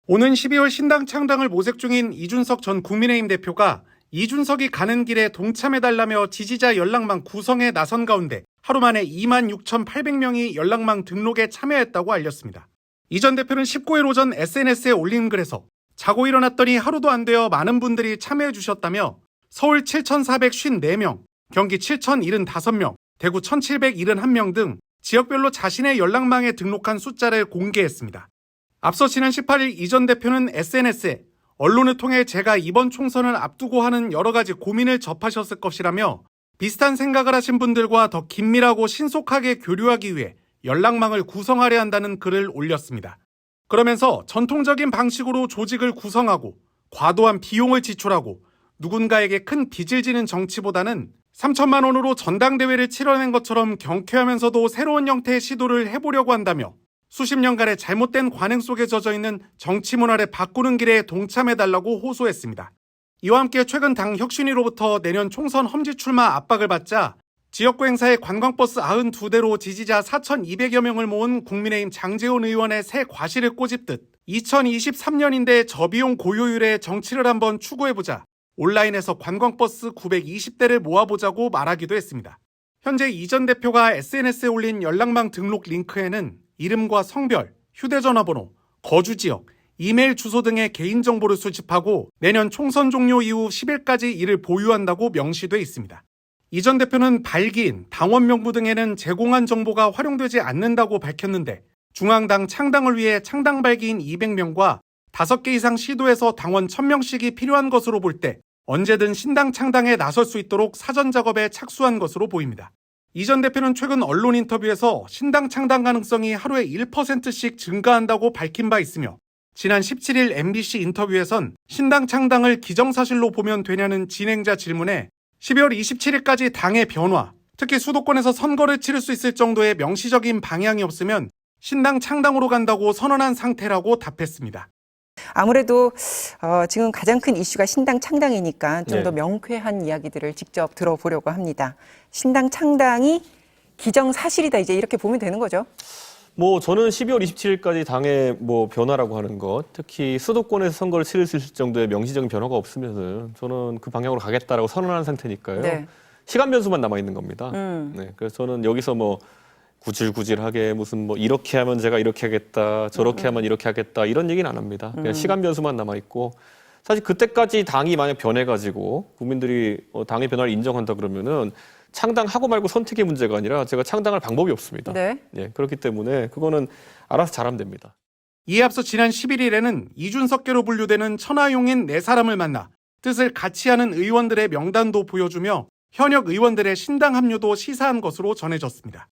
오는 12월 신당 창당을 모색 중인 이준석 전 국민의힘 대표가 이준석이 가는 길에 동참해달라며 지지자 연락망 구성에 나선 가운데 하루 만에 26,800명이 연락망 등록에 참여했다고 알렸습니다. 이 전 대표는 19일 오전 SNS에 올린 글에서 자고 일어났더니 하루도 안 되어 많은 분들이 참여해 주셨다며 서울 7,454명, 경기 7,075명, 대구 1,771명 등 지역별로 자신의 연락망에 등록한 숫자를 공개했습니다. 앞서 지난 18일 이 전 대표는 SNS에 언론을 통해 제가 이번 총선을 앞두고 하는 여러 가지 고민을 접하셨을 것이라며 비슷한 생각을 하신 분들과 더 긴밀하고 신속하게 교류하기 위해 연락망을 구성하려 한다는 글을 올렸습니다. 그러면서 전통적인 방식으로 조직을 구성하고 과도한 비용을 지출하고 누군가에게 큰 빚을 지는 정치보다는 3천만 원으로 전당대회를 치러낸 것처럼 경쾌하면서도 새로운 형태의 시도를 해보려고 한다며 수십 년간의 잘못된 관행 속에 젖어있는 정치 문화를 바꾸는 길에 동참해달라고 호소했습니다. 이와 함께 최근 당 혁신위로부터 내년 총선 험지 출마 압박을 받자 지역구 행사에 관광버스 92대로 지지자 4,200여 명을 모은 국민의힘 장제원 의원의 새 과시를 꼬집듯 2023년인데 저비용 고효율의 정치를 한번 추구해보자 온라인에서 관광버스 920대를 모아보자고 말하기도 했습니다. 현재 이 전 대표가 SNS에 올린 연락망 등록 링크에는 이름과 성별, 휴대전화번호, 거주지역, 이메일 주소 등의 개인정보를 수집하고 내년 총선 종료 이후 10일까지 이를 보유한다고 명시돼 있습니다. 이 전 대표는 발기인, 당원 명부 등에는 제공한 정보가 활용되지 않는다고 밝혔는데 중앙당 창당을 위해 창당 발기인 200명과 5개 이상 시도에서 당원 1000명씩이 필요한 것으로 볼 때 언제든 신당 창당에 나설 수 있도록 사전 작업에 착수한 것으로 보입니다. 이 전 대표는 최근 언론 인터뷰에서 신당 창당 가능성이 하루에 1%씩 증가한다고 밝힌 바 있으며 지난 17일 MBC 인터뷰에선 신당 창당을 기정사실로 보면 되냐는 진행자 질문에 12월 27일까지 당의 변화, 특히 수도권에서 선거를 치를 수 있을 정도의 명시적인 방향이 없으면 신당 창당으로 간다고 선언한 상태라고 답했습니다. 아무래도 지금 가장 큰 이슈가 신당 창당이니까 좀 더 네. 명쾌한 이야기들을 직접 들어보려고 합니다. 신당 창당이 기정사실이다 이제 이렇게 보면 되는 거죠? 저는 12월 27일까지 당의 변화라고 하는 것, 특히 수도권에서 선거를 치를 수 있을 정도의 명시적인 변화가 없으면은 저는 그 방향으로 가겠다라고 선언한 상태니까요. 네. 시간 변수만 남아 있는 겁니다. 네, 그래서 저는 여기서 구질구질하게 무슨 이렇게 하면 제가 이렇게 하겠다, 저렇게 하면 이렇게 하겠다 이런 얘기는 안 합니다. 그냥 시간 변수만 남아 있고 사실 그때까지 당이 만약 변해가지고 국민들이 당의 변화를 인정한다 그러면은 창당하고 말고 선택의 문제가 아니라 제가 창당할 방법이 없습니다. 네. 예, 그렇기 때문에 그거는 알아서 잘하면 됩니다. 이에 앞서 지난 11일에는 이준석계로 분류되는 천하용인 4사람을 만나 뜻을 같이 하는 의원들의 명단도 보여주며 현역 의원들의 신당 합류도 시사한 것으로 전해졌습니다.